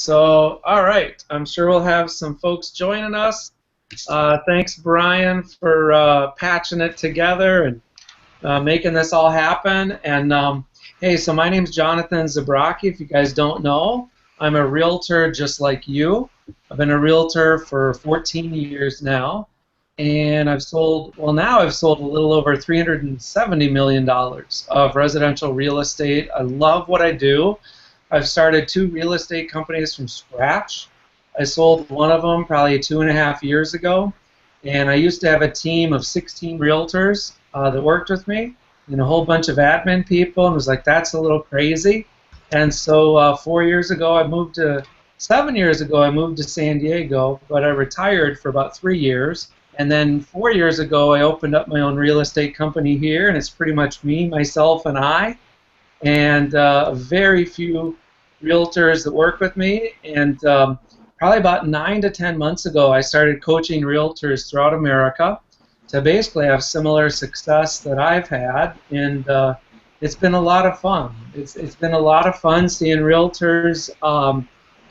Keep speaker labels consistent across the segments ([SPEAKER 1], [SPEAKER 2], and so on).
[SPEAKER 1] So, all right. I'm sure we'll have some folks joining us. Thanks, Brian, for patching it together and making this all happen. And hey, so my name's Jonathan Zabraki. If you guys don't know, I'm a realtor just like you. I've been a realtor for 14 years now, and I've sold, well, now I've sold a little over $370 million of residential real estate. I love what I do. I've started 2 real estate companies from scratch. I sold one of them probably 2.5 years ago, and I used to have a team of 16 realtors that worked with me and a whole bunch of admin people, and was like, that's a little crazy. And so 4 years ago, 7 years ago, I moved to San Diego, but I retired for about 3 years. And then 4 years ago, I opened up my own real estate company here, and it's pretty much me, myself, and I, and very few realtors that work with me. And probably about 9 to 10 months ago, I started coaching realtors throughout America to basically have similar success that I've had, and it's been a lot of fun. It's been a lot of fun seeing realtors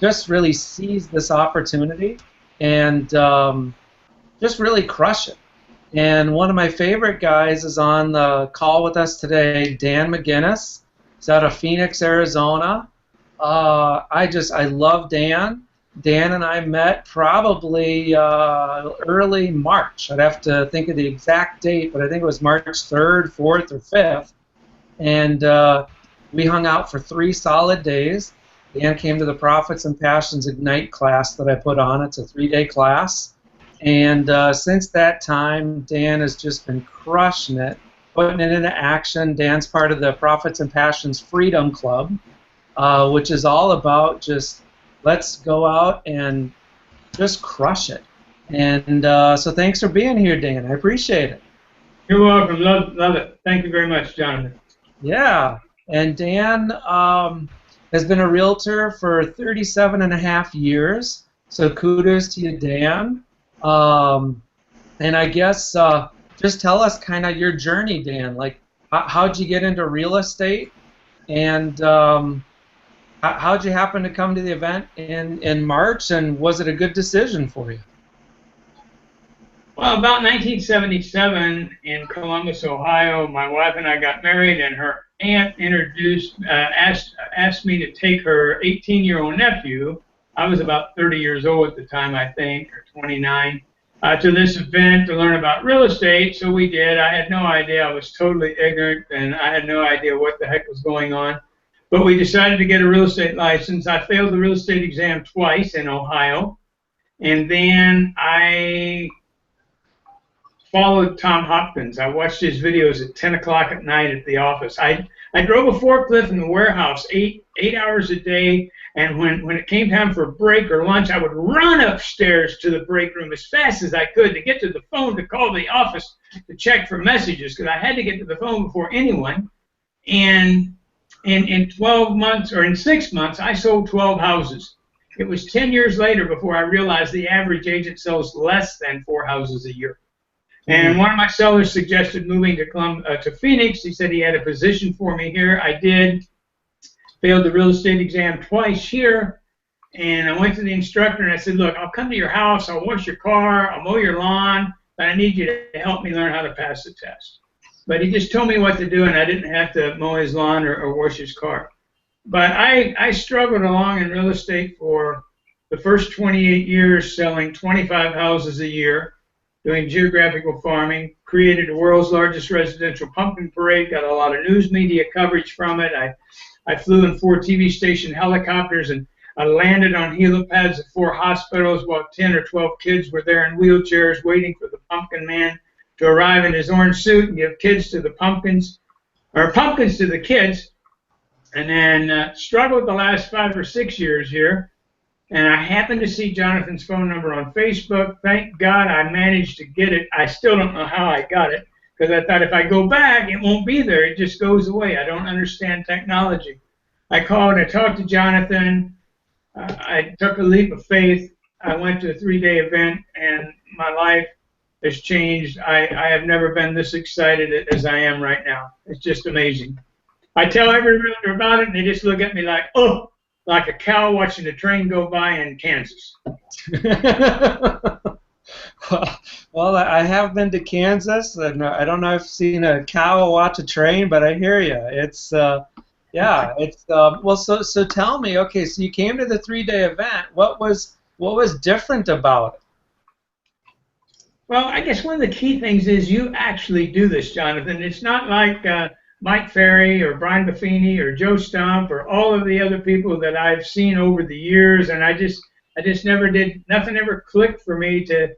[SPEAKER 1] just really seize this opportunity and just really crush it. And one of my favorite guys is on the call with us today, Dan McGinnis. He's out of Phoenix, Arizona. I love Dan. Dan and I met probably early March. I'd have to think of the exact date, but I think it was March 3rd, 4th, or 5th. And we hung out for 3 solid days. Dan came to the Profits and Passions Ignite class that I put on. It's a 3-day class. And since that time, Dan has just been crushing it, putting it into action. Dan's part of the Profits and Passions Freedom Club, which is all about just let's go out and just crush it. And so thanks for being here, Dan. I appreciate it.
[SPEAKER 2] You're welcome. Love it. Thank you very much, Jonathan.
[SPEAKER 1] Yeah. And Dan has been a realtor for 37.5 years. So kudos to you, Dan. And I guess just tell us kind of your journey, Dan. Like, how'd you get into real estate? And how'd you happen to come to the event in March, and was it a good decision for you?
[SPEAKER 2] Well, about 1977 in Columbus, Ohio, my wife and I got married, and her aunt asked me to take her 18-year-old nephew. I was about 30 years old at the time, I think, or 29, to this event to learn about real estate. So we did. I had no idea. I was totally ignorant, and I had no idea what the heck was going on. But we decided to get a real estate license. I failed the real estate exam twice in Ohio. And then I followed Tom Hopkins. I watched his videos at 10 o'clock at night at the office. I drove a forklift in the warehouse 8 hours a day. And when it came time for a break or lunch, I would run upstairs to the break room as fast as I could to get to the phone to call the office to check for messages, because I had to get to the phone before anyone. And in 12 months, or in 6 months, I sold 12 houses. It was 10 years later before I realized the average agent sells less than 4 houses a year. And one of my sellers suggested moving to Phoenix. He said he had a position for me here. I did. Failed the real estate exam twice here. And I went to the instructor and I said, look, I'll come to your house, I'll wash your car, I'll mow your lawn, but I need you to help me learn how to pass the test. But he just told me what to do, and I didn't have to mow his lawn or wash his car. But I struggled along in real estate for the first 28 years, selling 25 houses a year, doing geographical farming, created the world's largest residential pumpkin parade, got a lot of news media coverage from it. I flew in 4 TV station helicopters, and I landed on helipads at 4 hospitals while 10 or 12 kids were there in wheelchairs waiting for the pumpkin man to arrive in his orange suit and give kids to the pumpkins, or pumpkins to the kids. And then struggled the last 5 or 6 years here. And I happened to see Jonathan's phone number on Facebook. Thank God I managed to get it. I still don't know how I got it, because I thought if I go back, it won't be there. It just goes away. I don't understand technology. I called and I talked to Jonathan. I took a leap of faith. I went to a 3-day event, and my life has changed. I have never been this excited as I am right now. It's just amazing. I tell every realtor about it, and they just look at me like, oh, like a cow watching a train go by in Kansas.
[SPEAKER 1] Well, I have been to Kansas, and I don't know if I've seen a cow watch a train, but I hear you. It's yeah, it's well. So tell me, okay, so you came to the 3-day event. What was different about it?
[SPEAKER 2] Well, I guess one of the key things is you actually do this, Jonathan. It's not like Mike Ferry or Brian Buffini or Joe Stump or all of the other people that I've seen over the years, and I just never did. Nothing ever clicked for me to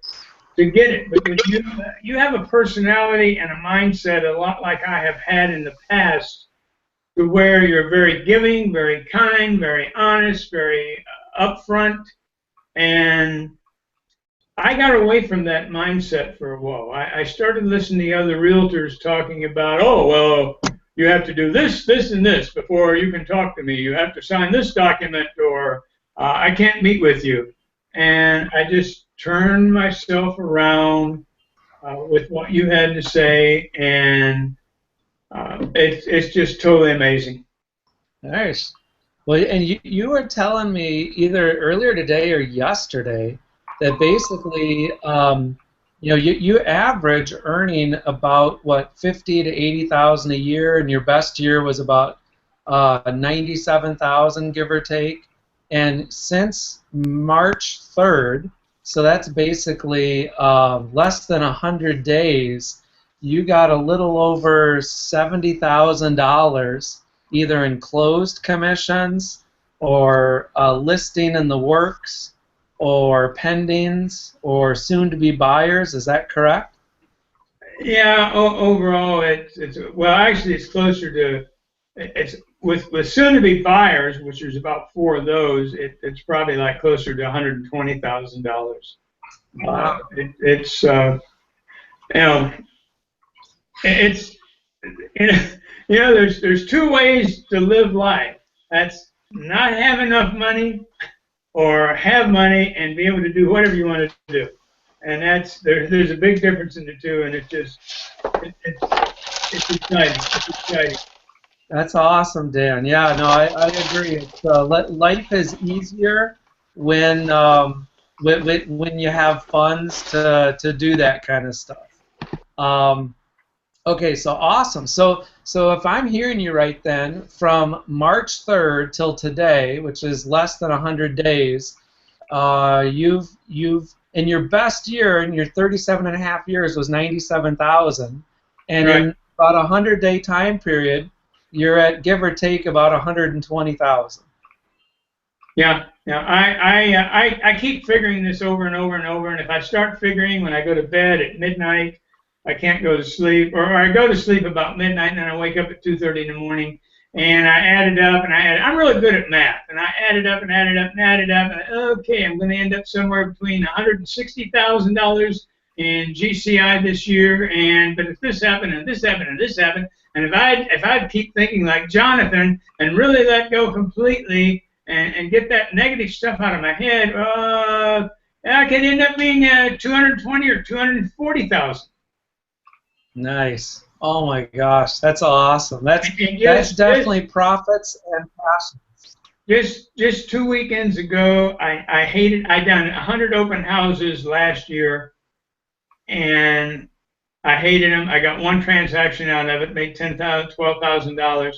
[SPEAKER 2] get it. But when you have a personality and a mindset a lot like I have had in the past, to where you're very giving, very kind, very honest, very upfront, and I got away from that mindset for a while. I started listening to other realtors talking about, oh, well, you have to do this, this, and this before you can talk to me. You have to sign this document, or I can't meet with you. And I just turned myself around with what you had to say, and it's just totally amazing.
[SPEAKER 1] Nice. Well, and you were telling me either earlier today or yesterday that basically, you average earning about what 50 to 80,000 a year, and your best year was about 97,000, give or take. And since March 3rd, so that's basically less than 100 days, you got a little over $70,000 either in closed commissions or listing in the works or pendings or soon-to-be buyers. Is that correct?
[SPEAKER 2] Yeah. Overall, it's well, actually, it's closer to it's with soon-to-be buyers, which there's about 4 of those. It's probably like closer to $120,000.
[SPEAKER 1] Wow.
[SPEAKER 2] It's it's there's 2 ways to live life. That's not have enough money, or have money and be able to do whatever you want to do. And there's a big difference in the two, and it's exciting. It's exciting.
[SPEAKER 1] That's awesome, Dan. Yeah, no, I agree. It's, life is easier when you have funds to do that kind of stuff. Okay, so awesome. So if I'm hearing you right, then from March 3rd till today, which is less than 100 days, you've in your best year in your 37 and a half years was 97,000, and
[SPEAKER 2] Right.
[SPEAKER 1] in about a 100-day time period, you're at give or take about 120,000.
[SPEAKER 2] Yeah. I keep figuring this over and over and over, and if I start figuring when I go to bed at midnight, I can't go to sleep, or I go to sleep about midnight, and then I wake up at 2:30 in the morning, and I add it up, and I'm really good at math, and I add it up and add it up and add it up, and okay, I'm going to end up somewhere between $160,000 in GCI this year, but if this happened and this happened and this happened, and if I'd keep thinking like Jonathan and really let go completely and get that negative stuff out of my head, I could end up being 220 or 240,000.
[SPEAKER 1] Nice. Oh my gosh, that's awesome. That's definitely profits and passions.
[SPEAKER 2] Just 2 weekends ago, I done 100 open houses last year, and I hated them. I got 1 transaction out of it, made $10,000, $12,000,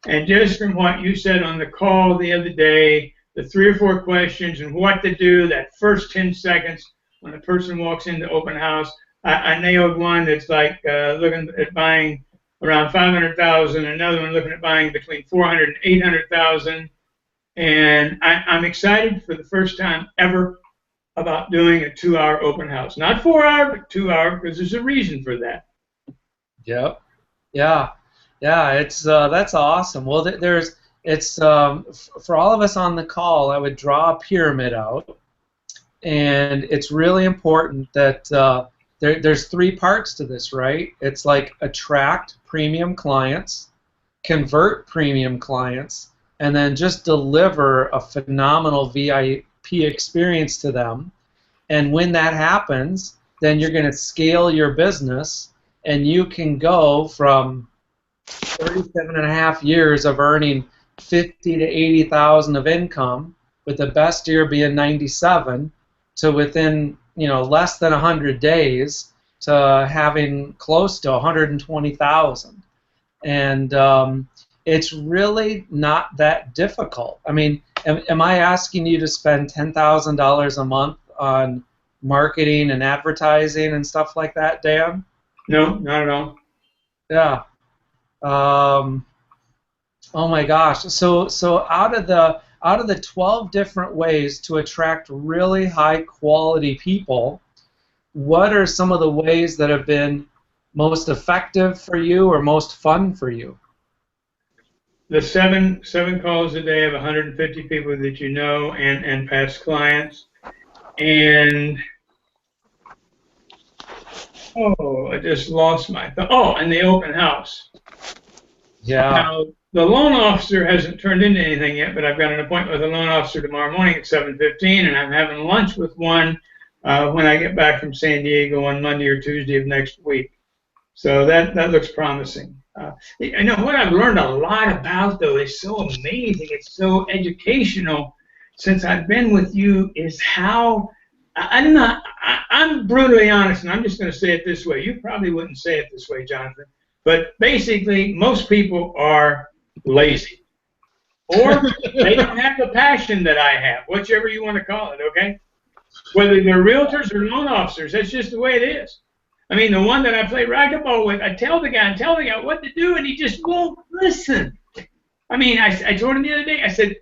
[SPEAKER 2] and just from what you said on the call the other day, the 3 or 4 questions and what to do that first 10 seconds when a person walks into open house. I nailed one that's like looking at buying around 500,000. Another one looking at buying between 400 and 800,000. And I'm excited for the first time ever about doing a 2-hour open house. Not 4-hour, but 2-hour, because there's a reason for that.
[SPEAKER 1] Yep. Yeah. It's that's awesome. Well, for all of us on the call, I would draw a pyramid out, and it's really important that. There's 3 parts to this, right? It's like attract premium clients, convert premium clients, and then just deliver a phenomenal VIP experience to them. And when that happens, then you're going to scale your business, and you can go from 37 and a half years of earning 50 to 80,000 of income, with the best year being 97, to within less than 100 days to having close to 120,000. And it's really not that difficult. I mean, am I asking you to spend $10,000 a month on marketing and advertising and stuff like that, Dan?
[SPEAKER 2] No, not at all.
[SPEAKER 1] Yeah. Oh my gosh. So out of the 12 different ways to attract really high quality people, what are some of the ways that have been most effective for you or most fun for you?
[SPEAKER 2] The seven calls a day of 150 people that you know and past clients. And I just lost my thought. Oh, and the open house.
[SPEAKER 1] Yeah.
[SPEAKER 2] Now, the loan officer hasn't turned into anything yet, but I've got an appointment with a loan officer tomorrow morning at 7:15, and I'm having lunch with one when I get back from San Diego on Monday or Tuesday of next week. So that looks promising. What I've learned a lot about, though, is so amazing. It's so educational since I've been with you, is how I'm brutally honest, and I'm just going to say it this way. You probably wouldn't say it this way, Jonathan. But basically, most people are lazy. Or they don't have the passion that I have, whichever you want to call it, okay? Whether they're realtors or loan officers, that's just the way it is. I mean, the one that I play racquetball with, I tell the guy what to do, and he just won't listen. I mean, I told him the other day, I said,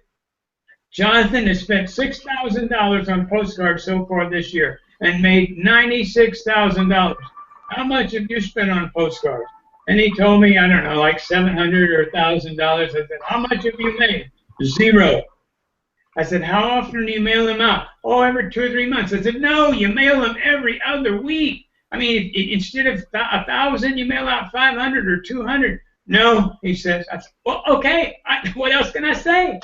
[SPEAKER 2] Jonathan has spent $6,000 on postcards so far this year and made $96,000. How much have you spent on postcards? And he told me, I don't know, like $700 or $1,000. I said, how much have you made? $0. I said, how often do you mail them out? Oh, every 2 or 3 months. I said, no, you mail them every other week. I mean, instead of 1,000, you mail out 500 or 200. No, he says. I said, well, okay, what else can I say?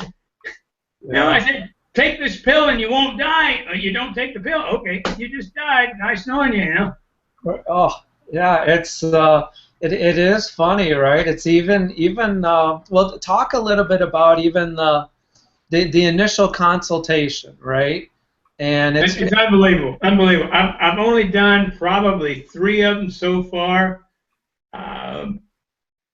[SPEAKER 2] Yeah. No, I said, take this pill and you won't die. You don't take the pill. Okay, you just died. Nice knowing you,
[SPEAKER 1] Oh, yeah, it's it is funny, right? It's even well, talk a little bit about even the initial consultation, right? And it's
[SPEAKER 2] unbelievable, unbelievable. I've only done probably 3 of them so far. A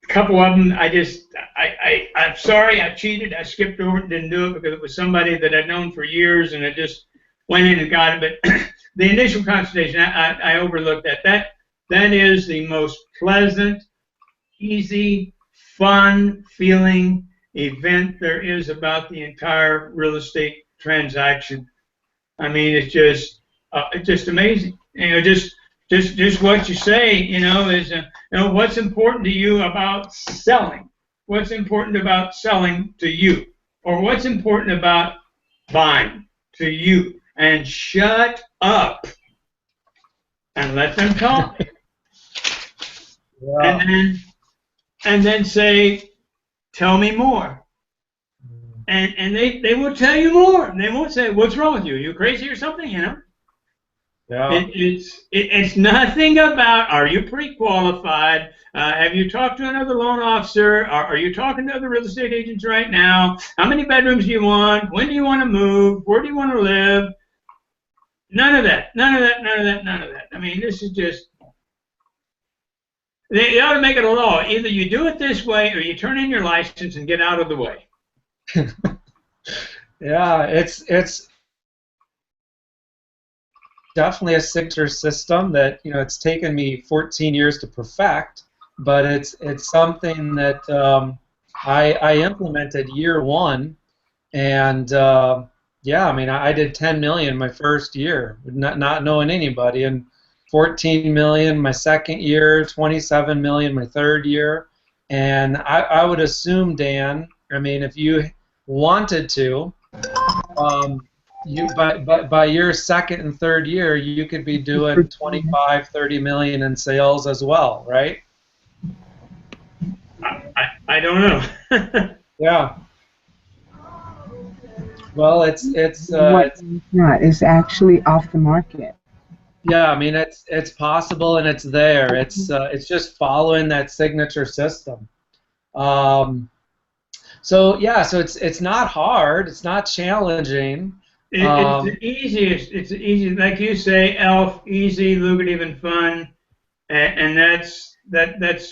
[SPEAKER 2] couple of them, I'm sorry, I cheated. I skipped over it, didn't do it because it was somebody that I'd known for years, and I just went in and got it. But the initial consultation, I overlooked that. That is the most pleasant, easy, fun feeling event there is about the entire real estate transaction. I mean, it's just amazing. Just what you say, is what's important to you about selling. What's important about selling to you, or what's important about buying to you, and shut up and let them talk. Yeah. And then say, tell me more. And they will tell you more. They won't say, what's wrong with you? Are you crazy or something?
[SPEAKER 1] Yeah.
[SPEAKER 2] It's nothing about, are you pre-qualified? Have you talked to another loan officer? Are you talking to other real estate agents right now? How many bedrooms do you want? When do you want to move? Where do you want to live? None of that. None of that. None of that. None of that. I mean, this is just... They ought to make it a law. Either you do it this way or you turn in your license and get out of the way.
[SPEAKER 1] Yeah, it's definitely a signature system that it's taken me 14 years to perfect, but it's something that I implemented year 1, and yeah, I mean I did 10 million my first year, not knowing anybody, and 14 million my second year, 27 million my third year, and I would assume, Dan, I mean, if you wanted to, by your second and third year, you could be doing 25, 30 million in sales as well, right?
[SPEAKER 2] I don't know.
[SPEAKER 1] Yeah. Well, it's
[SPEAKER 3] not. It's actually off the market.
[SPEAKER 1] Yeah, I mean it's possible and it's there. It's just following that signature system. So yeah, so it's not hard, it's not challenging.
[SPEAKER 2] It's the easiest. It's the easy, like you say, Elf, easy, lucrative, and fun, and that's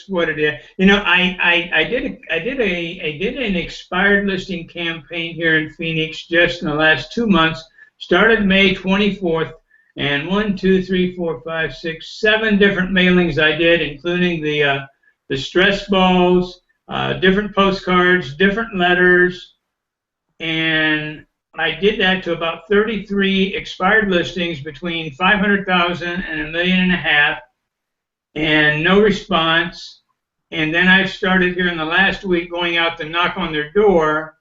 [SPEAKER 2] what it is. You know, I did an expired listing campaign here in Phoenix just in the last 2 months. Started May 24th, and 1, 2, 3, 4, 5, 6, 7 different mailings I did, including the stress balls, different postcards, different letters, and I did that to about 33 expired listings between 500,000 and $1.5 million, and no response. And then I started here in the last week going out to knock on their door,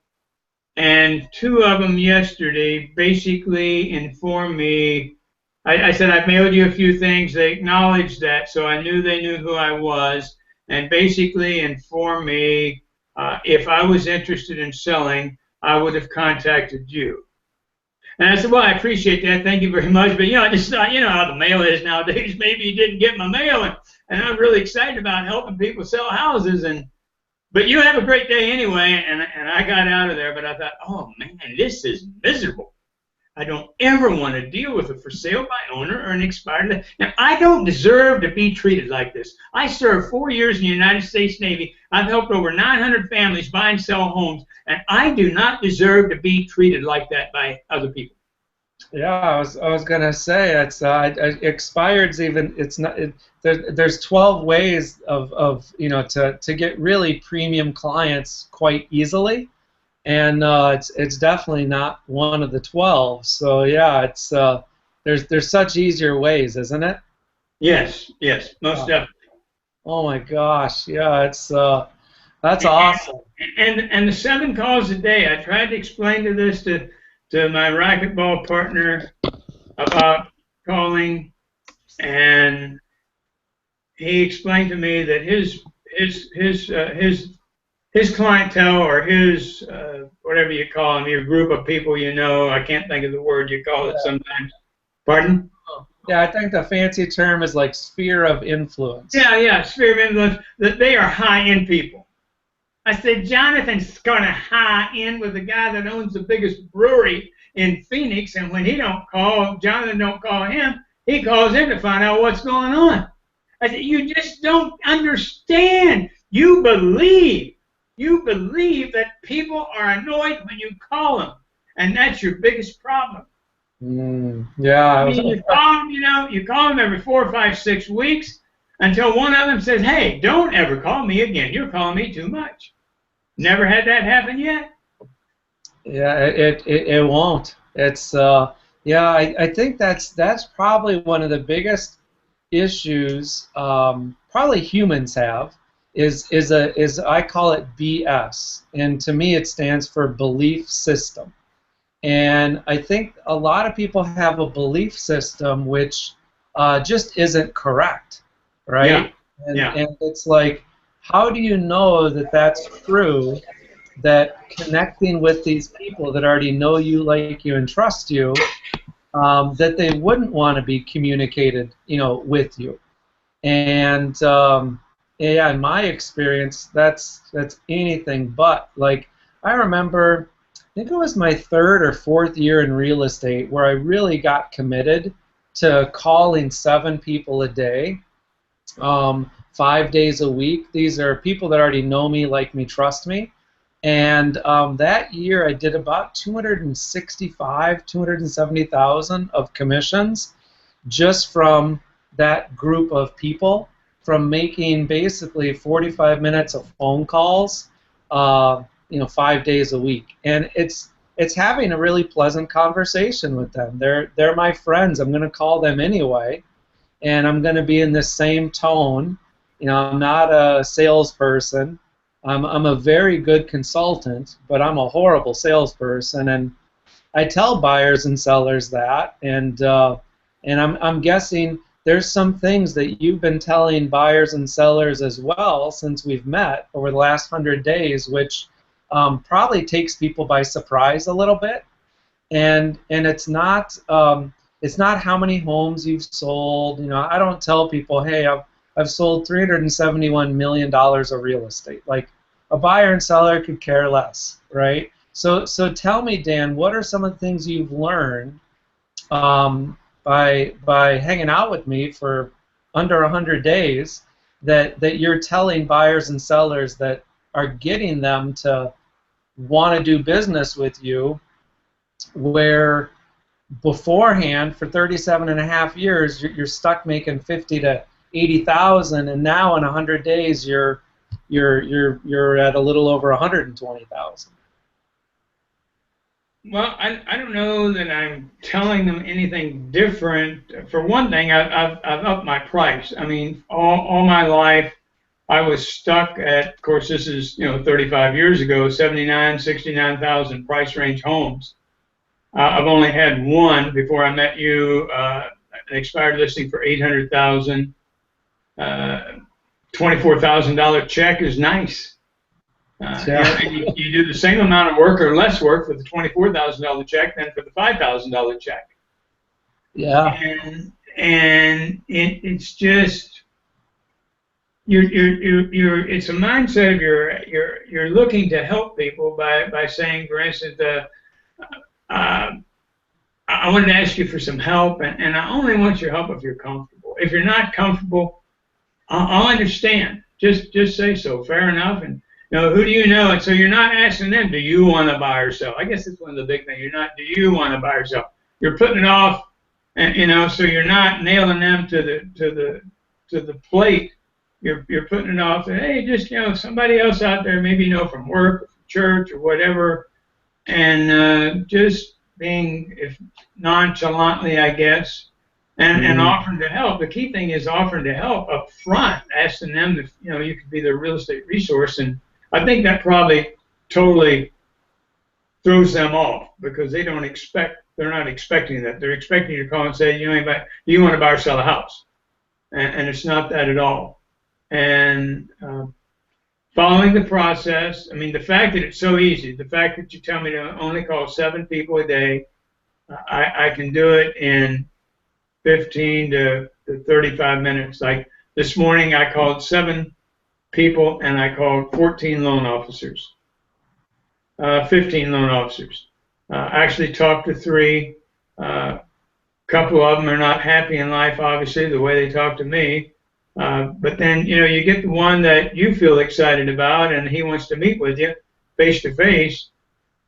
[SPEAKER 2] and 2 of them yesterday basically informed me. I said, I've mailed you a few things. They acknowledged that, so I knew they knew who I was, and basically informed me if I was interested in selling, I would have contacted you. And I said, well, I appreciate that. Thank you very much. But, I just thought, how the mail is nowadays. Maybe you didn't get my mail. And I'm really excited about helping people sell houses. But you have a great day anyway. And I got out of there. But I thought, oh, man, this is miserable. I don't ever want to deal with a for sale by owner or an expired. Now, I don't deserve to be treated like this. I served 4 years in the United States Navy. I've helped over 900 families buy and sell homes, and I do not deserve to be treated like that by other people.
[SPEAKER 1] Yeah, I was gonna say it's expired's even it's not there's 12 ways of to get really premium clients quite easily. And it's definitely not one of the 12. So yeah, it's there's such easier ways, isn't it?
[SPEAKER 2] Yes, most definitely.
[SPEAKER 1] Oh my gosh, yeah, it's that's awesome.
[SPEAKER 2] And the 7 calls a day. I tried to explain to my racquetball partner about calling, and he explained to me that his clientele, or his whatever you call them, your group of people, I can't think of the word you call it sometimes. Pardon?
[SPEAKER 1] Yeah, I think the fancy term is like sphere of influence.
[SPEAKER 2] Yeah, sphere of influence. That they are high-end people. I said, Jonathan's going to high-end with the guy that owns the biggest brewery in Phoenix, and when Jonathan don't call him, he calls him to find out what's going on. I said, you just don't understand. You believe that people are annoyed when you call them, and that's your biggest problem.
[SPEAKER 1] Yeah.
[SPEAKER 2] You call them every 4, 5, 6 weeks until one of them says, hey, don't ever call me again. You're calling me too much. Never had that happen yet?
[SPEAKER 1] Yeah, it won't. It's I think that's probably one of the biggest issues probably humans have is I call it BS, and to me it stands for belief system. And I think a lot of people have a belief system which just isn't correct, right?
[SPEAKER 2] Yeah.
[SPEAKER 1] And it's like, how do you know that that's true, that connecting with these people that already know you, like you, and trust you, that they wouldn't want to be communicated, with you? And yeah, in my experience, that's anything but. Like, I remember, I think it was my 3rd or 4th year in real estate where I really got committed to calling 7 people a day, 5 days a week. These are people that already know me, like me, trust me. And that year I did about 270,000 of commissions just from that group of people, from making basically 45 minutes of phone calls, 5 days a week. And it's having a really pleasant conversation with them. They're my friends. I'm going to call them anyway, and I'm going to be in the same tone. I'm not a salesperson. I'm a very good consultant, but I'm a horrible salesperson, and I tell buyers and sellers that. And I'm guessing there's some things that you've been telling buyers and sellers as well since we've met over the last 100 days, which probably takes people by surprise a little bit. And it's not how many homes you've sold. I don't tell people, hey, I've sold $371 million of real estate. Like, a buyer and seller could care less, right? So tell me, Dan, what are some of the things you've learned by hanging out with me for under 100 days that you're telling buyers and sellers that are getting them to want to do business with you, where beforehand for 37 and a half years you're stuck making 50 to 80,000, and now in 100 days you're at a little over 120,000.
[SPEAKER 2] Well, I don't know that I'm telling them anything different. For one thing, I've upped my price. I mean, all my life I was stuck at, of course, this is 35 years ago, 79, 69,000 price range homes. I've only had one before I met you, an expired listing for 800,000. $24,000 check is nice. You do the same amount of work or less work for the $24,000 check than for the $5,000 check.
[SPEAKER 1] Yeah.
[SPEAKER 2] And it's just it's a mindset of you're looking to help people by saying, for instance, I wanted to ask you for some help, and I only want your help if you're comfortable. If you're not comfortable, I'll understand. Just say so. Fair enough. And who do you know? And so you're not asking them, do you want to buy or sell? I guess that's one of the big things. You're not, do you want to buy or sell? You're putting it off, and so you're not nailing them to the plate. You're putting it off. Hey, just somebody else out there, maybe from work, or from church, or whatever, and just being nonchalantly, I guess, and offering to help. The key thing is offering to help up front, asking them if you could be their real estate resource. And I think that probably totally throws them off, because they're not expecting that. They're expecting you to call and say, do you want to buy or sell a house? And it's not that at all. And following the process, I mean, the fact that it's so easy, the fact that you tell me to only call 7 people a day, I can do it in 15 to 35 minutes. Like this morning, I called 7 people, and I called 14 loan officers, 15 loan officers. I actually talked to 3. A couple of them are not happy in life, obviously, the way they talk to me. But then, you get the one that you feel excited about, and he wants to meet with you face to face.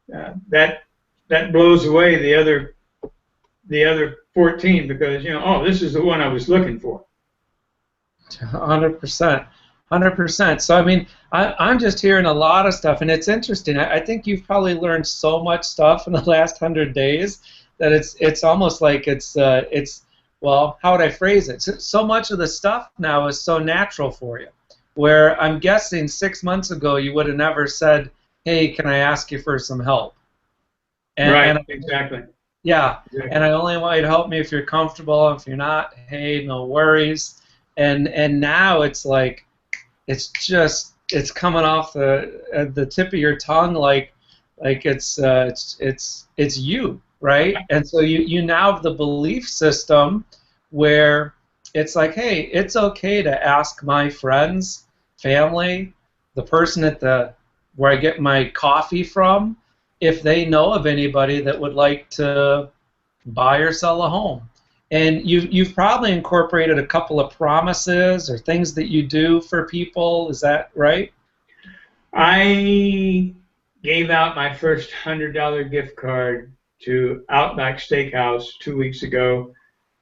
[SPEAKER 2] That blows away the other 14, because this is the one I was looking for.
[SPEAKER 1] 100%. 100%. So I mean, I'm just hearing a lot of stuff, and it's interesting. I think you've probably learned so much stuff in the last 100 days that it's almost like it's well, how would I phrase it? So much of the stuff now is so natural for you, where I'm guessing 6 months ago you would have never said, "Hey, can I ask you for some help?"
[SPEAKER 2] Right. Exactly.
[SPEAKER 1] Yeah. Exactly. And I only want you to help me if you're comfortable. If you're not, hey, no worries. And now it's like, it's coming off the tip of your tongue like it's you, right? And so you now have the belief system where it's like, hey, it's okay to ask my friends, family, the person where I get my coffee from, if they know of anybody that would like to buy or sell a home. And you've probably incorporated a couple of promises or things that you do for people. Is that right?
[SPEAKER 2] I gave out my first $100 gift card to Outback Steakhouse 2 weeks ago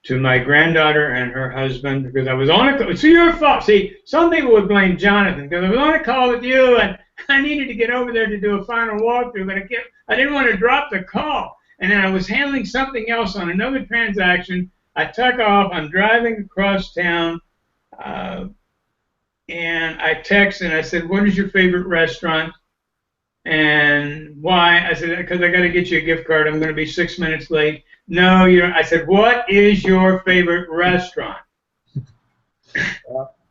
[SPEAKER 2] to my granddaughter and her husband, because I was on a call. It's your fault. See, some people would blame Jonathan, because I was on a call with you and I needed to get over there to do a final walkthrough, but I didn't want to drop the call. And then I was handling something else on another transaction. I took off. I'm driving across town, and I texted and I said, "What is your favorite restaurant and why?" I said, "Because I got to get you a gift card. I'm going to be 6 minutes late." "No, you don't." I said, "What is your favorite restaurant?"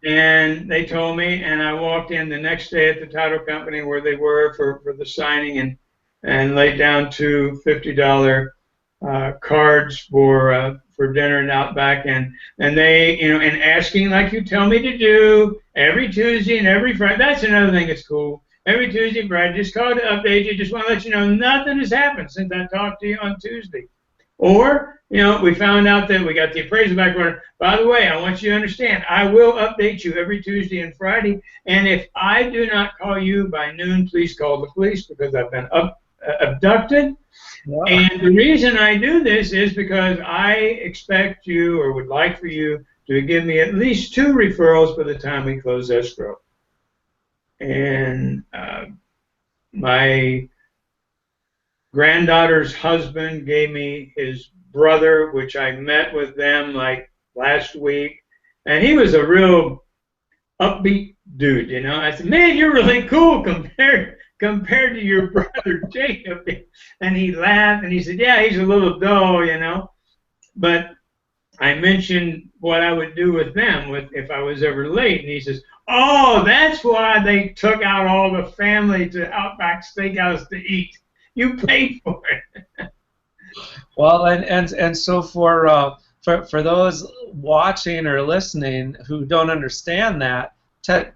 [SPEAKER 2] And they told me, and I walked in the next day at the title company where they were for the signing, and laid down 2 $50 cards for dinner and Outback, and they, and asking like you tell me to do every Tuesday and every Friday. That's another thing that's cool. every Tuesday, Brad. Just called to update you. Just want to let you know nothing has happened since I talked to you on Tuesday. Or, we found out that we got the appraisal back order. By the way, I want you to understand, I will update you every Tuesday and Friday. And if I do not call you by noon, please call the police because I've been abducted. Wow. And the reason I do this is because I expect you or would like for you to give me at least 2 referrals by the time we close escrow. And my granddaughter's husband gave me his brother, which I met with them like last week, and he was a real upbeat dude, I said, man, you're really cool compared to your brother Jacob. And he laughed and he said, yeah, he's a little dull, But I mentioned what I would do with them if I was ever late, and he says, oh, that's why they took out all the family to Outback Steakhouse to eat. You paid for it.
[SPEAKER 1] Well, and so for those watching or listening who don't understand that,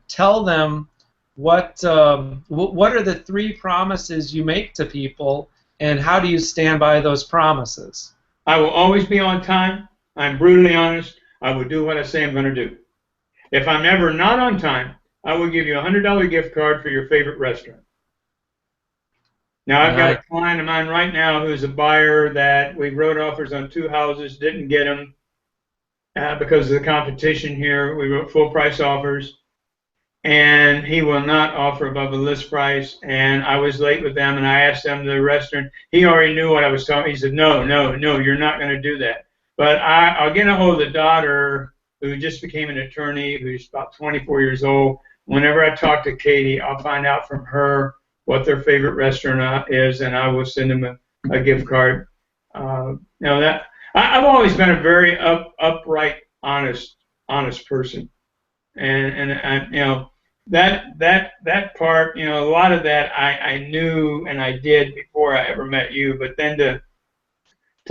[SPEAKER 1] tell them what are the 3 promises you make to people, and how do you stand by those promises?
[SPEAKER 2] I will always be on time. I'm brutally honest. I will do what I say I'm going to do. If I'm ever not on time, I will give you a $100 gift card for your favorite restaurant. Now, I've got a client of mine right now who's a buyer that we wrote offers on 2 houses, didn't get them because of the competition here. We wrote full price offers, and he will not offer above the list price. And I was late with them, and I asked them the restaurant. He already knew what I was talking. He said, no, you're not going to do that. But I'll get a hold of the daughter who just became an attorney, who's about 24 years old. Whenever I talk to Katie, I'll find out from her what their favorite restaurant is, and I will send them a gift card. That I've always been a very upright, honest person, and that part, a lot of that I knew and I did before I ever met you, but then to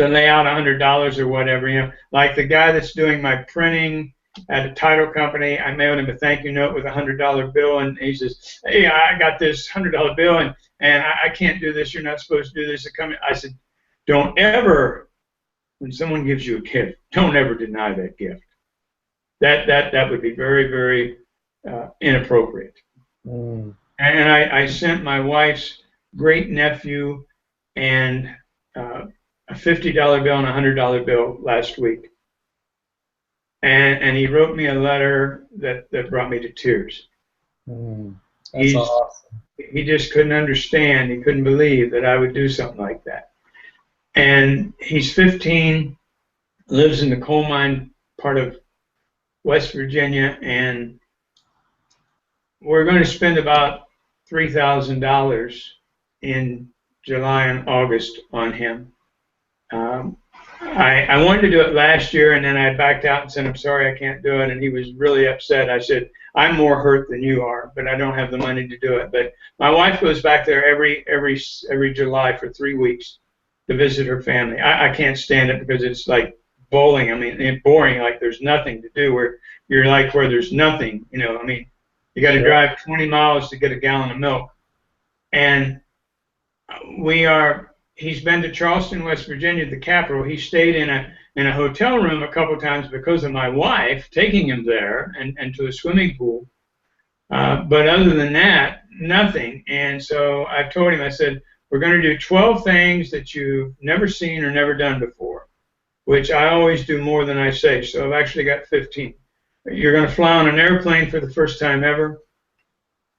[SPEAKER 2] lay out $100 or whatever, like the guy that's doing my printing at a title company, I mailed him a thank you note with a $100 bill, and he says, hey, I got this $100 bill, and I can't do this. You're not supposed to do this. I said, don't ever, when someone gives you a gift, don't ever deny that gift. That would be very, very inappropriate. And I sent my wife's great nephew and a $50 bill and a $100 bill last week. And he wrote me a letter that brought me to tears.
[SPEAKER 1] That's awesome.
[SPEAKER 2] He just couldn't understand. He couldn't believe that I would do something like that. And he's 15, lives in the coal mine part of West Virginia, and we're going to spend about $3,000 in July and August on him. I wanted to do it last year, and then I backed out and said, I'm sorry, I can't do it. And he was really upset. I said, I'm more hurt than you are, but I don't have the money to do it. But my wife goes back there every July for 3 weeks to visit her family. I can't stand it because it's like bowling. I mean, it's boring, like there's nothing to do, where you're like where there's nothing, you got to drive 20 miles to get a gallon of milk. And he's been to Charleston, West Virginia, the capital. He stayed in a hotel room a couple times because of my wife taking him there and to a swimming pool. But other than that, nothing. And so I told him, I said, we're going to do 12 things that you've never seen or never done before, which I always do more than I say. So I've actually got 15. You're going to fly on an airplane for the first time ever.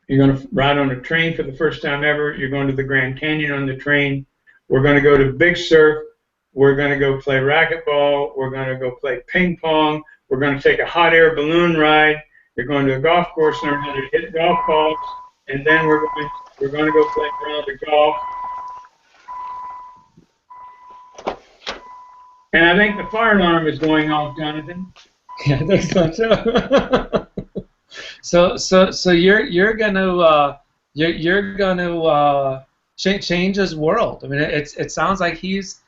[SPEAKER 2] You're going to ride on a train for the first time ever. You're going to the Grand Canyon on the train. We're going to go to Big Surf. We're going to go play racquetball. We're going to go play ping pong. We're going to take a hot air balloon ride. You're going to a golf course, learn how to hit golf balls, and then we're going to go play a round of golf. And I think the fire alarm is going off, Jonathan.
[SPEAKER 1] Yeah, I think so too. So you're gonna change his world. I mean, it sounds like he's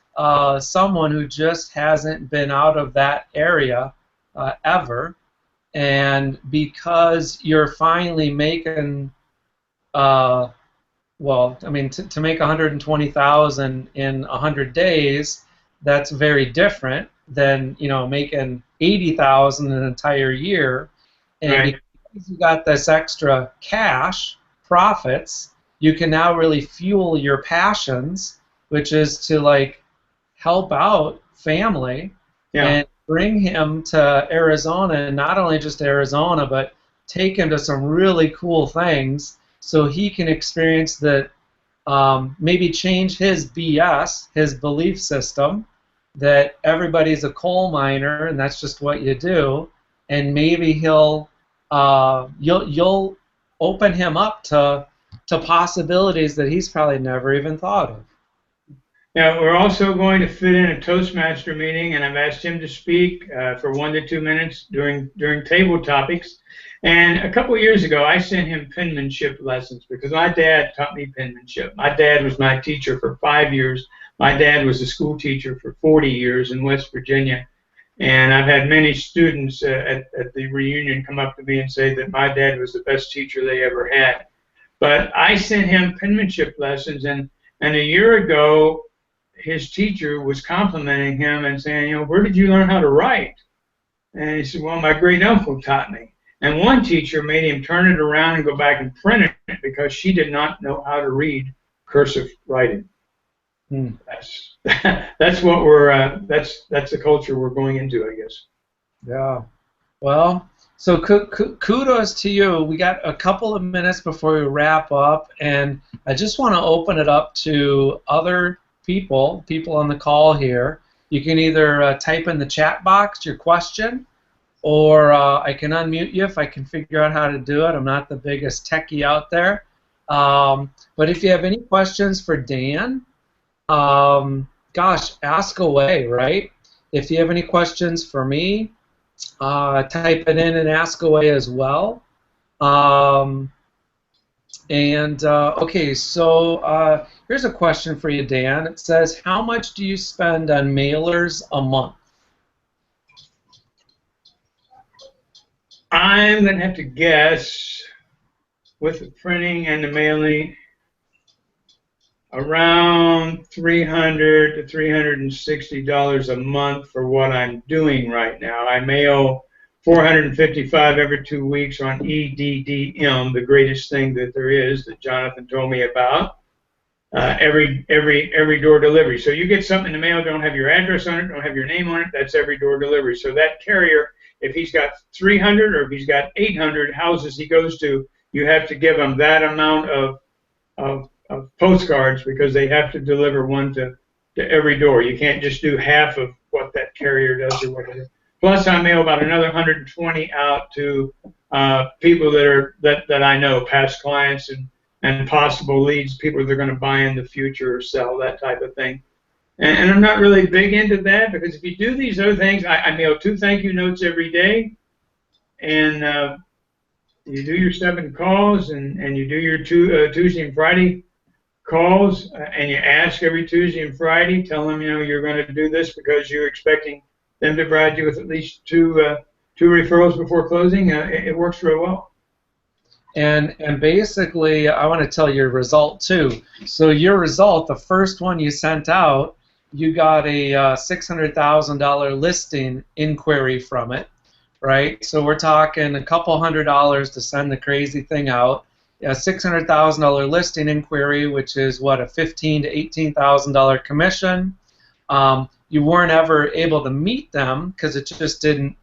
[SPEAKER 1] someone who just hasn't been out of that area ever, and because you're finally making well, I mean, to make 120,000 in 100 days, that's very different than, you know, making 80,000 an entire year. And
[SPEAKER 2] Right.
[SPEAKER 1] because you got this extra cash profits, you can now really fuel your passions, which is to like help out family
[SPEAKER 2] Yeah.
[SPEAKER 1] and bring him to Arizona, and not only just Arizona, but take him to some really cool things so he can experience the maybe change his BS, his belief system, that everybody's a coal miner and that's just what you do, and maybe you'll open him up to possibilities that he's probably never even thought of.
[SPEAKER 2] Now, we're also going to fit in a Toastmaster meeting, and I've asked him to speak for 1 to 2 minutes during table topics. And a couple of years ago, I sent him penmanship lessons because my dad taught me penmanship. My dad was my teacher for 5 years. My dad was a school teacher for 40 years in West Virginia. And I've had many students at the reunion come up to me and say that my dad was the best teacher they ever had. But I sent him penmanship lessons, and a year ago, his teacher was complimenting him and saying, you know, where did you learn how to write? And he said, well, my great uncle taught me. And one teacher made him turn it around and go back and print it because she did not know how to read cursive writing.
[SPEAKER 1] Hmm.
[SPEAKER 2] That's what we're that's the culture we're going into, I guess.
[SPEAKER 1] Yeah. Well, so kudos to you. We got a couple of minutes before we wrap up, and I just want to open it up to other people on the call here. You can either type in the chat box your question, or I can unmute you if I can figure out how to do it. I'm not the biggest techie out there. But if you have any questions for Dan, gosh, ask away, right? If you have any questions for me, type it in and ask away as well. Okay, so here's a question for you, Dan. It says, how much do you spend on mailers a month?
[SPEAKER 2] I'm going to have to guess, with the printing and the mailing, around $300 to $360 a month for what I'm doing right now. I mail 455 every 2 weeks on EDDM, the greatest thing that there is that Jonathan told me about. Every door delivery. So you get something in the mail, don't have your address on it, don't have your name on it, that's every door delivery. So that carrier, if he's got 300 or if he's got 800 houses he goes to, you have to give him that amount of postcards because they have to deliver one to every door. You can't just do half of what that carrier does or whatever. Plus, I mail about another 120 out to people that I know, past clients and possible leads, people that are going to buy in the future or sell, that type of thing. And I'm not really big into that because if you do these other things, I mail 2 thank you notes every day, and you do your 7 calls, and you do your Tuesday and Friday calls, and you ask every Tuesday and Friday, tell them, you know, you're going to do this because you're expecting them to provide you with at least two referrals before closing. It works real well.
[SPEAKER 1] And basically, I want to tell your result too. So your result, the first one you sent out, you got a $600,000 listing inquiry from it, right? So we're talking a couple $100 to send the crazy thing out. A $600,000 listing inquiry, which is what, a $15,000 to $18,000 commission. You weren't ever able to meet them because it just didn't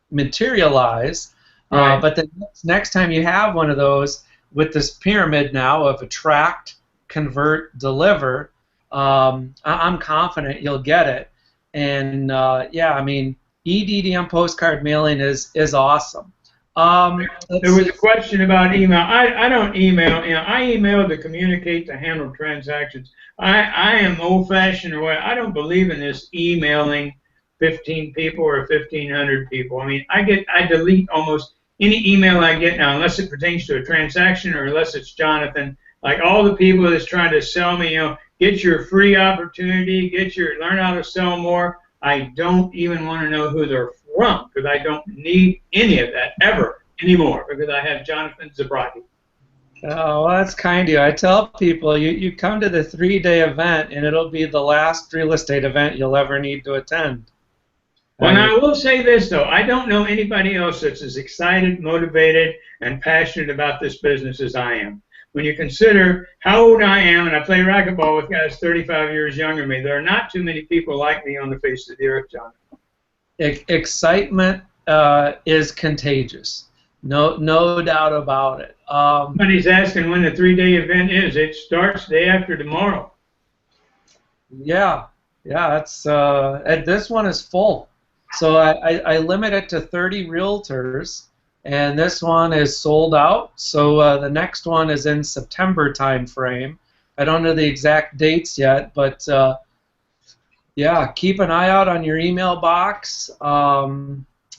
[SPEAKER 1] materialize.
[SPEAKER 2] Right.
[SPEAKER 1] But the next time you have one of those with this pyramid now of attract, convert, deliver, I'm confident you'll get it. And yeah, I mean, EDDM postcard mailing is awesome.
[SPEAKER 2] There was a question about email. I don't email. You know, I email to communicate, to handle transactions. I am old-fashioned or what. I don't believe in this emailing 15 people or 1,500 people. I mean, I delete almost any email I get now, unless it pertains to a transaction or unless it's Jonathan. Like all the people that's trying to sell me, you know, get your free opportunity, learn how to sell more. I don't even want to know who they're from because I don't need any of that ever anymore because I have Jonathan Zabraki.
[SPEAKER 1] Oh, well, that's kind of you. I tell people you come to the 3-day event and it'll be the last real estate event you'll ever need to attend.
[SPEAKER 2] Well,
[SPEAKER 1] I mean,
[SPEAKER 2] now I will say this, though. I don't know anybody else that's as excited, motivated, and passionate about this business as I am. When you consider how old I am, and I play racquetball with guys 35 years younger than me, there are not too many people like me on the face of the earth, John.
[SPEAKER 1] excitement is contagious. No doubt about it.
[SPEAKER 2] But he's asking when the 3-day event is. It starts day after tomorrow.
[SPEAKER 1] Yeah, it's and this one is full. So I limit it to 30 realtors, and this one is sold out. So the next one is in September time frame. I don't know the exact dates yet, but yeah, keep an eye out on your email box.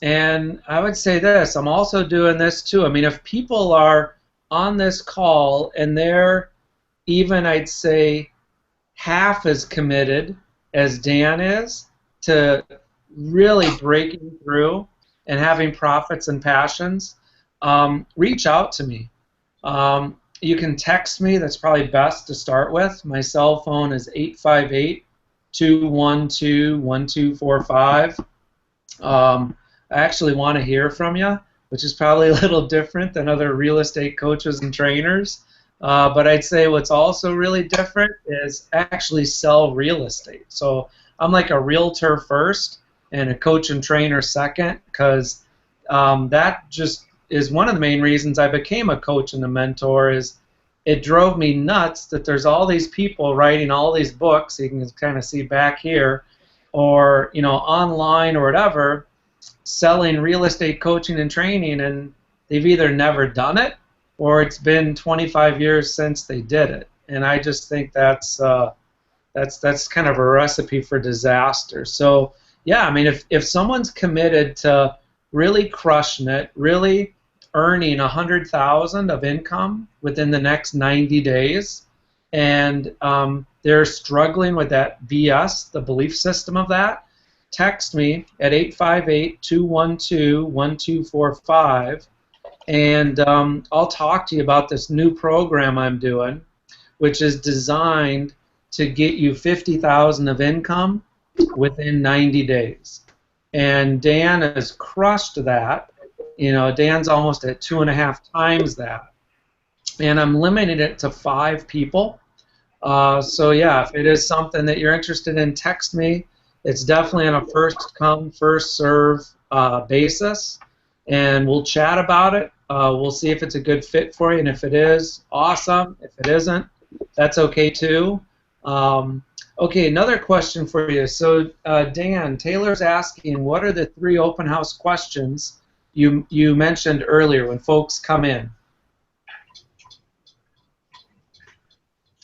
[SPEAKER 1] And I would say this, I'm also doing this too. I mean, if people are on this call and they're even, I'd say, half as committed as Dan is to really breaking through and having profits and passions, reach out to me. You can text me. That's probably best to start with. My cell phone is 858-212-1245. I actually want to hear from you, which is probably a little different than other real estate coaches and trainers. But I'd say what's also really different is actually sell real estate. So I'm like a realtor first and a coach and trainer second, because that just is one of the main reasons I became a coach and a mentor. Is it drove me nuts that there's all these people writing all these books, you can kind of see back here, or online or whatever, selling real estate coaching and training, and they've either never done it or it's been 25 years since they did it. And I just think that's kind of a recipe for disaster. So yeah, I mean, if someone's committed to really crushing it, really earning $100,000 of income within the next 90 days, and they're struggling with that BS, the belief system of that, text me at 858-212-1245, and I'll talk to you about this new program I'm doing, which is designed to get you $50,000 of income within 90 days. And Dan has crushed that. Dan's almost at 2.5 times that. And I'm limiting it to 5 people. So yeah, if it is something that you're interested in, text me. It's definitely on a first come, first serve basis, and we'll chat about it. We'll see if it's a good fit for you, and if it is, awesome. If it isn't, that's okay too. Okay, another question for you. So Dan, Taylor's asking, what are the 3 open house questions you mentioned earlier when folks come in?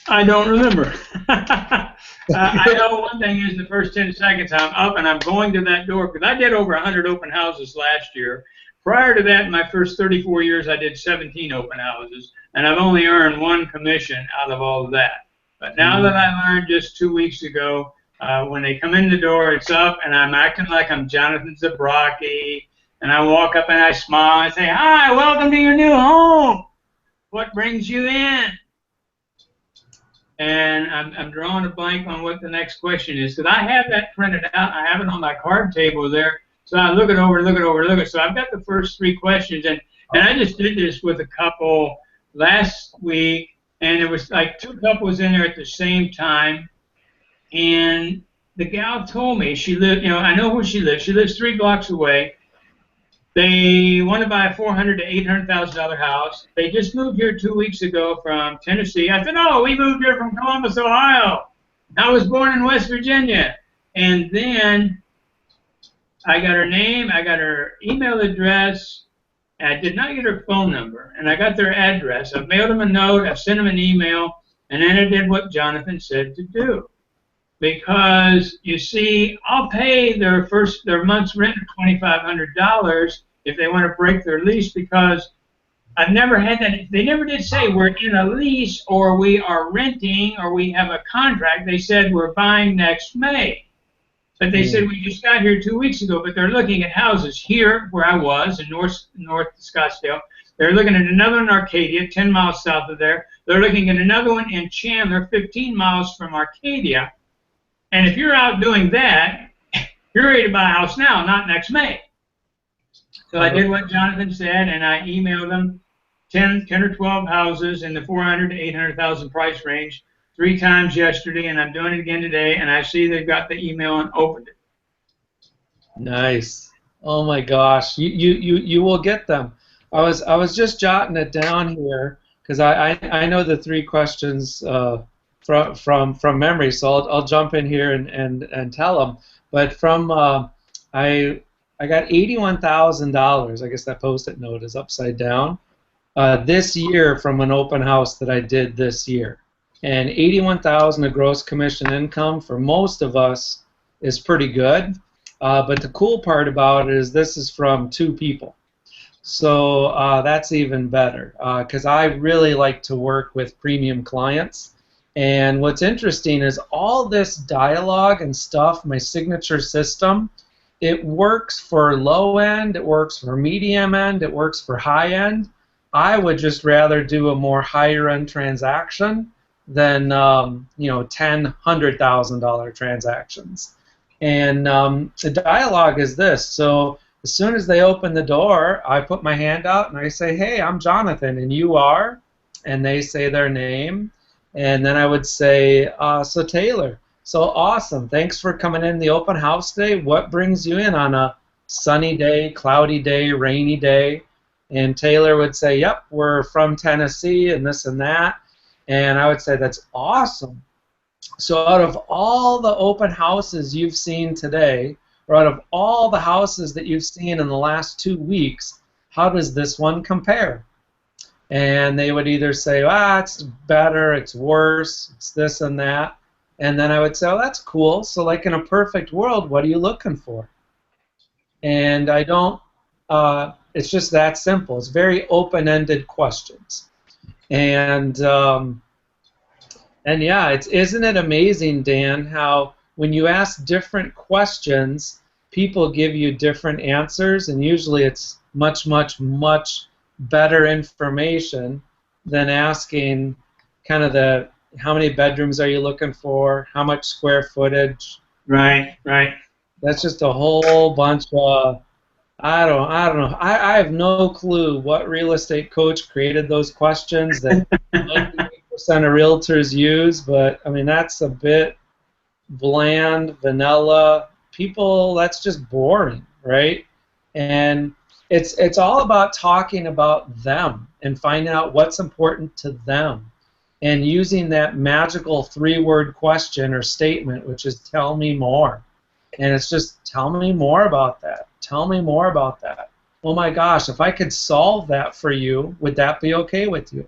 [SPEAKER 2] I don't remember. I know one thing is the first 10 seconds I'm up and I'm going to that door, because I did over 100 open houses last year. Prior to that, in my first 34 years, I did 17 open houses, and I've only earned 1 commission out of all of that. But now that I learned just 2 weeks ago, when they come in the door, it's up, and I'm acting like I'm Jonathan Zabrocki, and I walk up and I smile and say, "Hi, welcome to your new home. What brings you in?" And I'm drawing a blank on what the next question is, because I have that printed out. I have it on my card table there. So I look it over. So I've got the first 3 questions, and I just did this with a couple last week, and it was like 2 couples in there at the same time, and the gal told me she lived, I know where she lives. She lives 3 blocks away. They want to buy a $400,000 to $800,000 house. They just moved here 2 weeks ago from Tennessee. I said, "Oh, we moved here from Columbus, Ohio. I was born in West Virginia." And then I got her name, I got her email address. I did not get her phone number, and I got their address. I've mailed them a note, I've sent them an email, and then I did what Jonathan said to do. Because, you see, I'll pay their month's rent of $2,500 if they want to break their lease, because I've never had that. They never did say we're in a lease or we are renting or we have a contract. They said we're buying next May. But they said we just got here 2 weeks ago, but they're looking at houses here where I was in North Scottsdale. They're looking at another in Arcadia, 10 miles south of there. They're looking at another one in Chandler, 15 miles from Arcadia. And if you're out doing that, you're ready to buy a house now, not next May. So I did what Jonathan said, and I emailed them 10 or 12 houses in the 400 to 800,000 price range 3 times yesterday, and I'm doing it again today, and I see they've got the email and opened it.
[SPEAKER 1] Nice. Oh my gosh, you will get them. I was just jotting it down here because I know the 3 questions from memory, so I'll jump in here and tell them. But from I got $81,000. I guess that Post-it note is upside down. This year from an open house that I did this year, and $81,000 of gross commission income for most of us is pretty good. But the cool part about it is this is from 2 people. So that's even better because I really like to work with premium clients. And what's interesting is all this dialogue and stuff, my signature system, it works for low end, it works for medium end, it works for high end. I would just rather do a more higher end transaction than you know, $10,000, $100,000 transactions. And the dialogue is this. So as soon as they open the door, I put my hand out and I say, hey, I'm Jonathan, and you are? And they say their name. And then I would say, so Taylor, so awesome. Thanks for coming in the open house today. What brings you in on a sunny day, cloudy day, rainy day? And Taylor would say, yep, we're from Tennessee and this and that. And I would say, that's awesome. So out of all the open houses you've seen today, or out of all the houses that you've seen in the last 2 weeks, how does this one compare? And they would either say, it's better, it's worse, it's this and that. And then I would say, oh, that's cool. So like in a perfect world, what are you looking for? And I don't, it's just that simple. It's very open-ended questions. And yeah, isn't it amazing, Dan, how when you ask different questions, people give you different answers, and usually it's much, much, much better information than asking kind of the how many bedrooms are you looking for, how much square footage.
[SPEAKER 2] Right, right.
[SPEAKER 1] That's just a whole bunch of I don't know. I have no clue what real estate coach created those questions that 98% of realtors use, but I mean that's a bit bland, vanilla. People, that's just boring, right? And it's all about talking about them and finding out what's important to them and using that magical 3-word question or statement, which is tell me more. And it's just tell me more about that. Tell me more about that. Oh my gosh, if I could solve that for you, would that be okay with you?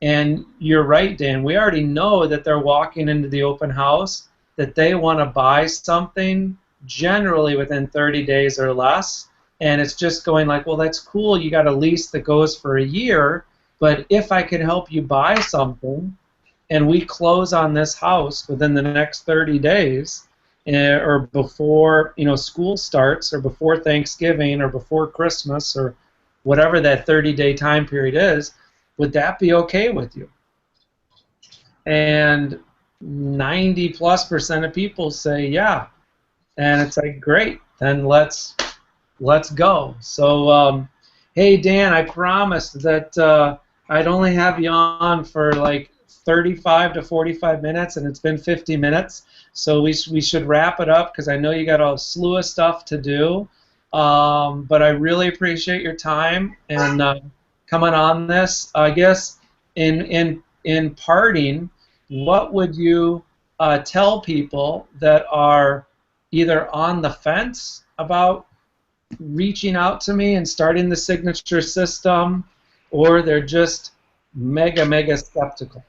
[SPEAKER 1] And you're right, Dan. We already know that they're walking into the open house, that they want to buy something generally within 30 days or less. And it's just going like, well, that's cool. You got a lease that goes for a year. But if I could help you buy something and we close on this house within the next 30 days, or before school starts, or before Thanksgiving, or before Christmas, or whatever that 30-day time period is, would that be okay with you? And 90+% of people say yeah, and it's like great, then let's go. So hey Dan, I promised that I'd only have you on for like 35 to 45 minutes, and it's been 50 minutes. So we should wrap it up because I know you got a slew of stuff to do. But I really appreciate your time and coming on this. I guess in parting, what would you tell people that are either on the fence about reaching out to me and starting the signature system, or they're just mega skeptical?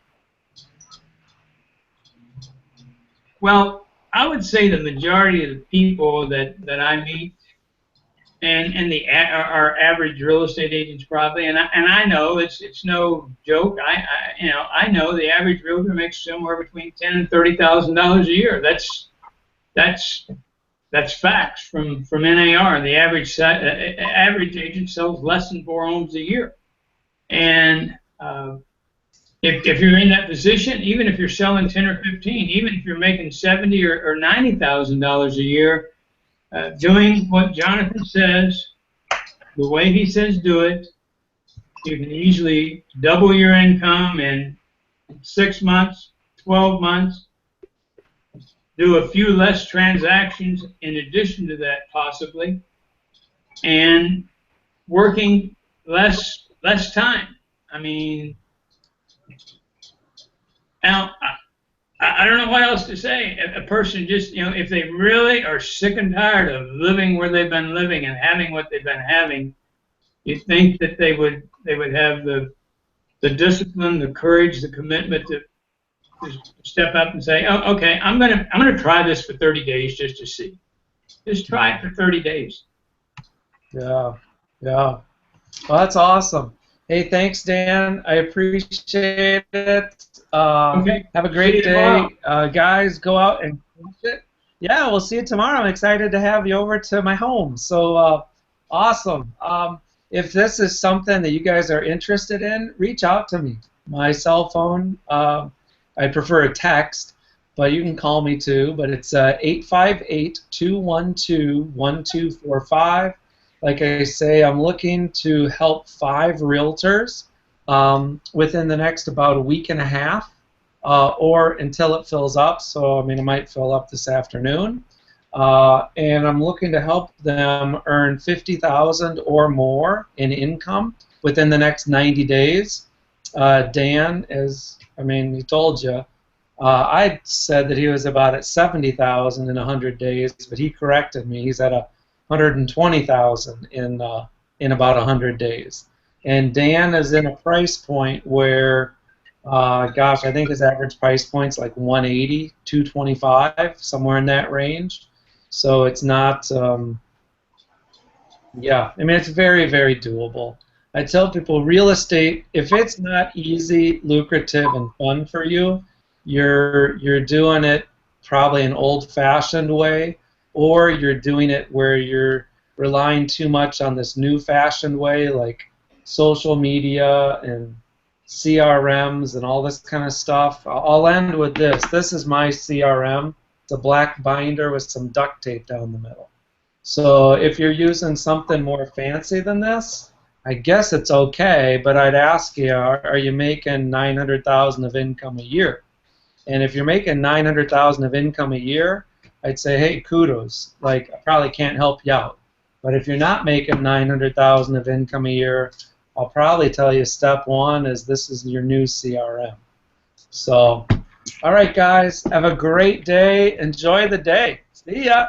[SPEAKER 2] Well, I would say the majority of the people that I meet, and our average real estate agents probably, and I know it's no joke. I know the average realtor makes somewhere between $10,000 and $30,000 a year. That's facts from NAR. The average agent sells less than 4 homes a year. And if you're in that position, even if you're selling 10 or 15, even if you're making $70,000 or $90,000 a year, doing what Jonathan says, the way he says do it, you can easily double your income in 6 months, 12 months, do a few less transactions in addition to that possibly, and working less time. I mean, now, I don't know what else to say. A person just, if they really are sick and tired of living where they've been living and having what they've been having, you think that they would have the discipline, the courage, the commitment to step up and say, oh, okay, I'm gonna try this for 30 days just to see. Just try it for 30 days.
[SPEAKER 1] Yeah, yeah. Well, that's awesome. Hey, thanks, Dan. I appreciate it.
[SPEAKER 2] Okay.
[SPEAKER 1] Have a great day. Guys, go out and crush it. Yeah, we'll see you tomorrow. I'm excited to have you over to my home. So awesome. If this is something that you guys are interested in, reach out to me. My cell phone, I prefer a text, but you can call me too. But it's 858-212-1245. Like I say, I'm looking to help 5 realtors within the next about a week and a half, or until it fills up. So, I mean, it might fill up this afternoon. And I'm looking to help them earn $50,000 or more in income within the next 90 days. Dan, he told you. I said that he was about at 70,000 in 100 days, but he corrected me. He's at 120,000 in about 100 days. And Dan is in a price point where, gosh, I think his average price point's like 180, 225, somewhere in that range. So it's not, yeah, I mean, it's very, very doable. I tell people, real estate, if it's not easy, lucrative, and fun for you, you're doing it probably an old-fashioned way, or you're doing it where you're relying too much on this new-fashioned way, like social media and CRMs and all this kind of stuff. I'll end with this. This is my CRM. It's a black binder with some duct tape down the middle. So if you're using something more fancy than this, I guess it's okay, but I'd ask you, are you making $900,000 of income a year? And if you're making $900,000 of income a year, I'd say, hey, kudos. Like, I probably can't help you out. But if you're not making $900,000 of income a year, I'll probably tell you step one is this is your new CRM. So, all right, guys, have a great day. Enjoy the day. See ya.